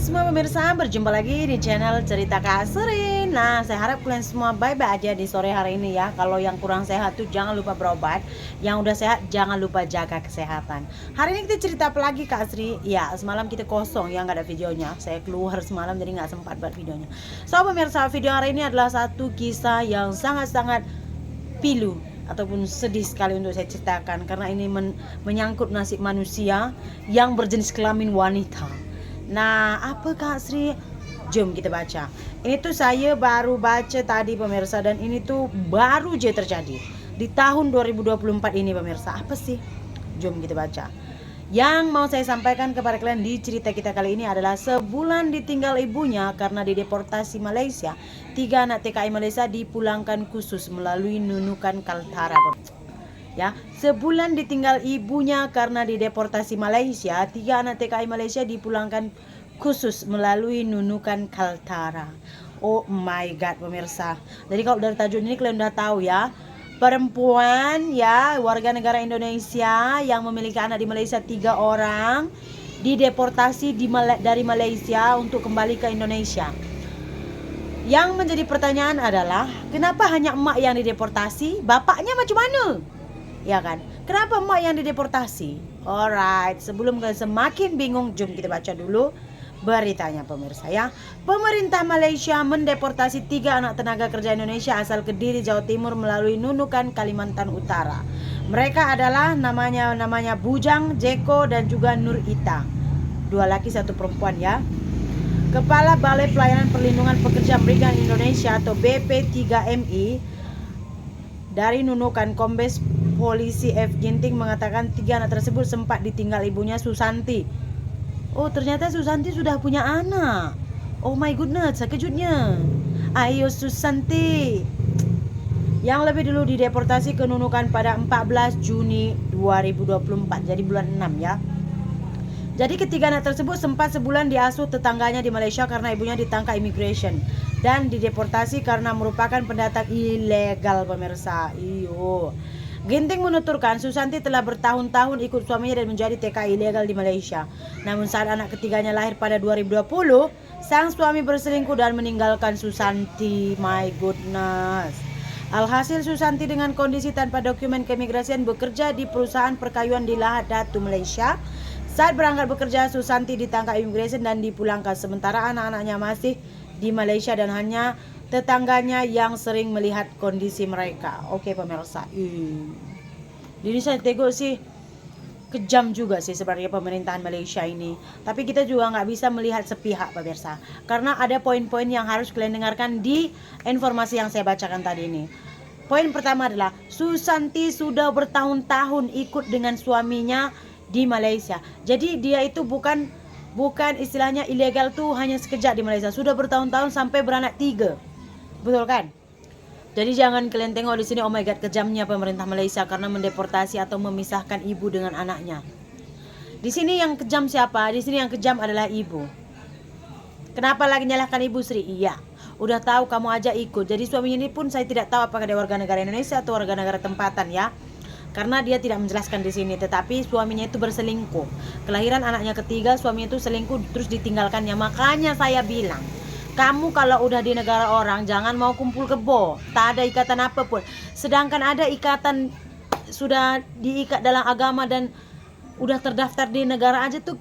semua pemirsa, berjumpa lagi di channel Cerita Kak Sri. Nah, saya harap kalian semua baik-baik aja di sore hari ini ya. Kalau yang kurang sehat tuh jangan lupa berobat. Yang udah sehat jangan lupa jaga kesehatan. Hari ini kita cerita apa lagi Kak Sri? Ya, semalam kita kosong ya, nggak ada videonya. Saya keluar semalam jadi nggak sempat buat videonya. So pemirsa, video hari ini adalah satu kisah yang sangat-sangat pilu ataupun sedih sekali untuk saya ceritakan, karena ini menyangkut nasib manusia yang berjenis kelamin wanita. Nah, apa Kak Sri? Jom kita baca. Ini tuh saya baru baca tadi pemirsa, dan ini tuh baru aja terjadi di tahun 2024 ini pemirsa. Apa sih? Jom kita baca. Yang mau saya sampaikan kepada kalian di cerita kita kali ini adalah sebulan ditinggal ibunya karena dideportasi Malaysia. 3 anak TKI Malaysia dipulangkan khusus melalui Nunukan Kaltara. Ya, sebulan ditinggal ibunya karena dideportasi Malaysia, 3 anak TKI Malaysia dipulangkan khusus melalui Nunukan Kaltara. Oh my god pemirsa. Jadi kalau dari tajuk ini kalian udah tahu ya, perempuan ya warga negara Indonesia yang memiliki anak di Malaysia 3 orang dideportasi dari Malaysia untuk kembali ke Indonesia. Yang menjadi pertanyaan adalah, kenapa hanya emak yang dideportasi? Bapaknya macam mana? Ya kan? Kenapa emak yang dideportasi? Alright, sebelum kalian semakin bingung, jom kita baca dulu beritanya pemirsa ya. Pemerintah Malaysia mendeportasi 3 anak tenaga kerja Indonesia asal Kediri, Jawa Timur melalui Nunukan, Kalimantan Utara. Mereka adalah namanya Bujang, Jeko dan juga Nur Ita. 2 laki 1 perempuan ya. Kepala Balai Pelayanan Perlindungan Pekerja Migran Indonesia atau BP3MI dari Nunukan, Kombes Polisi F. Ginting mengatakan 3 anak tersebut sempat ditinggal ibunya Susanti. Oh, ternyata Susanti sudah punya anak. Oh my goodness, sekejutnya. Ayo Susanti. Yang lebih dulu dideportasi ke Nunukan pada 14 Juni 2024. Jadi bulan 6 ya. Jadi ketiga anak tersebut sempat sebulan diasuh tetangganya di Malaysia karena ibunya ditangkap immigration dan dideportasi karena merupakan pendatang ilegal pemirsa. Iyo. Ginting menuturkan Susanti telah bertahun-tahun ikut suaminya dan menjadi TKI ilegal di Malaysia. Namun saat anak ketiganya lahir pada 2020, sang suami berselingkuh dan meninggalkan Susanti. My goodness. Alhasil Susanti dengan kondisi tanpa dokumen keimigrasian bekerja di perusahaan perkayuan di Lahad Datu, Malaysia. Saat berangkat bekerja, Susanti ditangkap immigration dan dipulangkan, sementara anak-anaknya masih di Malaysia dan hanya tetangganya yang sering melihat kondisi mereka. Oke pemirsa, jadi saya tengok sih kejam juga sih sebenarnya pemerintahan Malaysia ini. Tapi kita juga nggak bisa melihat sepihak pemirsa, karena ada poin-poin yang harus kalian dengarkan di informasi yang saya bacakan tadi ini. Poin pertama adalah Susanti sudah bertahun-tahun ikut dengan suaminya di Malaysia. Jadi dia itu bukan istilahnya ilegal tuh hanya sekejap di Malaysia. Sudah bertahun-tahun sampai beranak 3. Betul kan? Jadi jangan kalian tengok di sini, oh my god, kejamnya pemerintah Malaysia karena mendeportasi atau memisahkan ibu dengan anaknya. Di sini yang kejam siapa? Di sini yang kejam adalah ibu. Kenapa lagi nyalahkan ibu Sri? Iya, udah tahu kamu aja ikut. Jadi suaminya ini pun saya tidak tahu apakah dia warga negara Indonesia atau warga negara tempatan ya. Karena dia tidak menjelaskan di sini, tetapi suaminya itu berselingkuh. Kelahiran anaknya ketiga, suaminya itu selingkuh terus ditinggalkannya. Makanya saya bilang, kamu kalau udah di negara orang jangan mau kumpul kebo. Tak ada ikatan apapun. Sedangkan ada ikatan sudah diikat dalam agama dan udah terdaftar di negara aja tuh,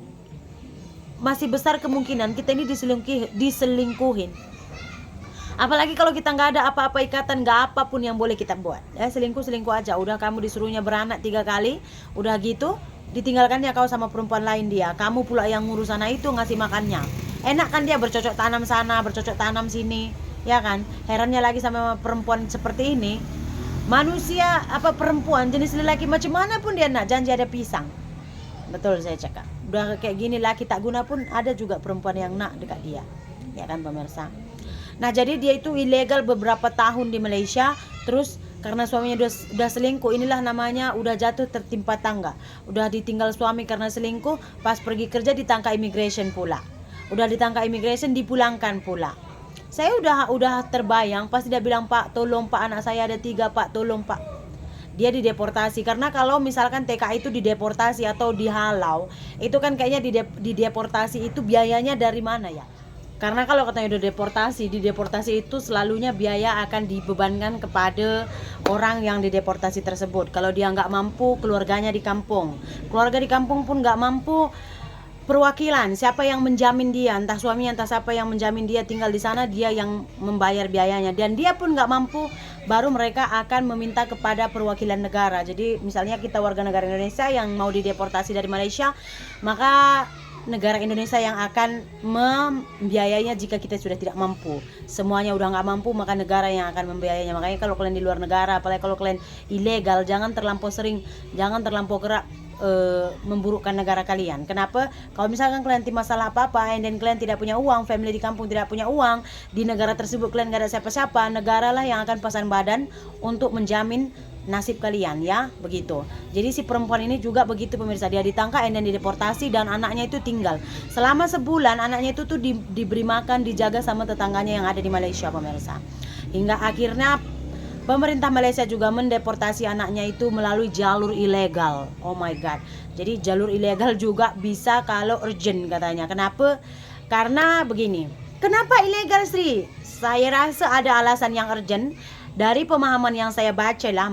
masih besar kemungkinan kita ini diselingkuhin. Apalagi kalau kita nggak ada apa-apa ikatan, nggak apapun yang boleh kita buat ya, selingkuh aja. Udah kamu disuruhnya beranak 3 kali, udah gitu ditinggalkannya kau sama perempuan lain dia, kamu pula yang ngurus anak itu, ngasih makannya. Enak kan dia bercocok tanam sana, bercocok tanam sini, ya kan? Herannya lagi sama perempuan seperti ini. Manusia perempuan jenis lelaki macam mana pun dia nak, janji ada pisang. Betul saya cakap. Udah kayak gini laki tak guna pun ada juga perempuan yang nak dekat dia, ya kan pemirsa. Nah jadi dia itu ilegal beberapa tahun di Malaysia. Terus karena suaminya udah selingkuh, inilah namanya udah jatuh tertimpa tangga. Udah ditinggal suami karena selingkuh, pas pergi kerja ditangkap immigration pula. Udah ditangkap immigration, dipulangkan pula. Saya udah terbayang pas dia bilang, Pak tolong Pak, anak saya ada 3 Pak, tolong Pak. dia dideportasi. Karena kalau misalkan TKI itu dideportasi atau dihalau, itu kan kayaknya dideportasi itu biayanya dari mana ya? Karena kalau katanya udah dideportasi itu selalunya biaya akan dibebankan kepada orang yang dideportasi tersebut. Kalau dia nggak mampu, keluarga di kampung pun nggak mampu, perwakilan siapa yang menjamin dia, entah suaminya entah siapa yang menjamin dia tinggal di sana, dia yang membayar biayanya. Dan dia pun nggak mampu, baru mereka akan meminta kepada perwakilan negara. Jadi misalnya kita warga negara Indonesia yang mau dideportasi dari Malaysia, maka negara Indonesia yang akan membiayainya jika kita sudah tidak mampu. Semuanya udah nggak mampu, maka negara yang akan membiayainya. Makanya kalau kalian di luar negara, apalagi kalau kalian ilegal, jangan terlampau kerap memburukkan negara kalian. Kenapa? Kalau misalkan kalian tidak masalah apa-apa dan kalian tidak punya uang, family di kampung tidak punya uang, di negara tersebut kalian gak ada siapa-siapa, negara lah yang akan pasang badan untuk menjamin nasib kalian, ya, begitu. Jadi si perempuan ini juga begitu pemirsa, dia ditangkap dan dideportasi, dan anaknya itu tinggal selama sebulan. Anaknya itu tuh diberi makan, dijaga sama tetangganya yang ada di Malaysia pemirsa, hingga akhirnya pemerintah Malaysia juga mendeportasi anaknya itu melalui jalur ilegal. Oh my god. Jadi jalur ilegal juga bisa kalau urgent katanya. Kenapa? Karena begini. Kenapa ilegal, Sri? Saya rasa ada alasan yang urgent. Dari pemahaman yang saya baca lah,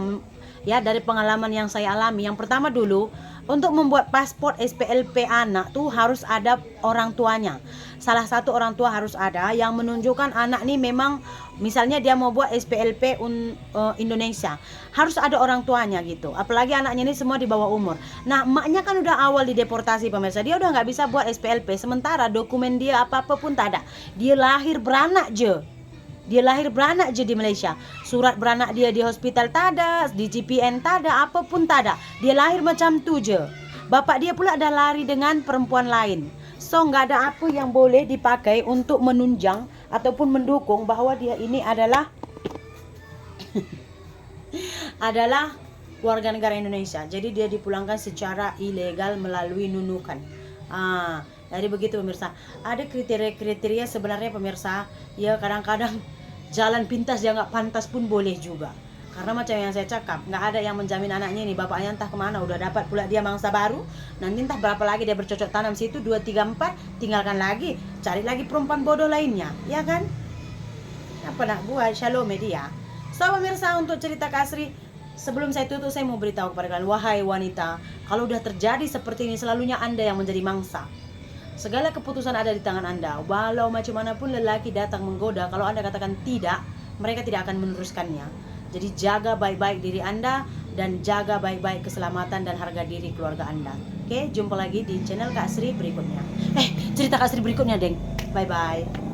ya, dari pengalaman yang saya alami. Yang pertama dulu, untuk membuat paspor SPLP anak tuh harus ada orang tuanya. Salah satu orang tua harus ada yang menunjukkan anak nih memang, misalnya dia mau buat SPLP Indonesia, harus ada orang tuanya gitu. Apalagi anaknya ini semua di bawah umur. Nah, emaknya kan udah awal dideportasi pemirsa, dia udah nggak bisa buat SPLP. Sementara dokumen dia apa-apa pun tak ada. Dia lahir beranak je di Malaysia. Surat beranak dia di hospital tak ada, di GPN tak ada, apapun tak ada. Dia lahir macam tu je. Bapak dia pula dah lari dengan perempuan lain. So nggak ada apa yang boleh dipakai untuk menunjang ataupun mendukung bahwa dia ini adalah adalah warga negara Indonesia. Jadi dia dipulangkan secara ilegal melalui nunukan. Jadi begitu pemirsa. Ada kriteria-kriteria sebenarnya pemirsa. Ya, kadang-kadang jalan pintas yang nggak pantas pun boleh juga. Karena macam yang saya cakap, nggak ada yang menjamin anaknya ini. Bapaknya entah kemana, udah dapat pula dia mangsa baru. Nanti entah berapa lagi dia bercocok tanam situ, 2, 3, 4, tinggalkan lagi, cari lagi perempuan bodoh lainnya, ya kan? Apa nak buat, shalom media. So pemirsa, untuk cerita Kak Sri, sebelum saya tutup, saya mau beritahu kepada kalian, wahai wanita, kalau udah terjadi seperti ini, selalunya Anda yang menjadi mangsa. Segala keputusan ada di tangan Anda. Walau macam mana pun lelaki datang menggoda, kalau Anda katakan tidak, mereka tidak akan meneruskannya. Jadi jaga baik-baik diri Anda dan jaga baik-baik keselamatan dan harga diri keluarga Anda. Oke, jumpa lagi di channel Kak Sri berikutnya. Cerita Kak Sri berikutnya, Deng. Bye-bye.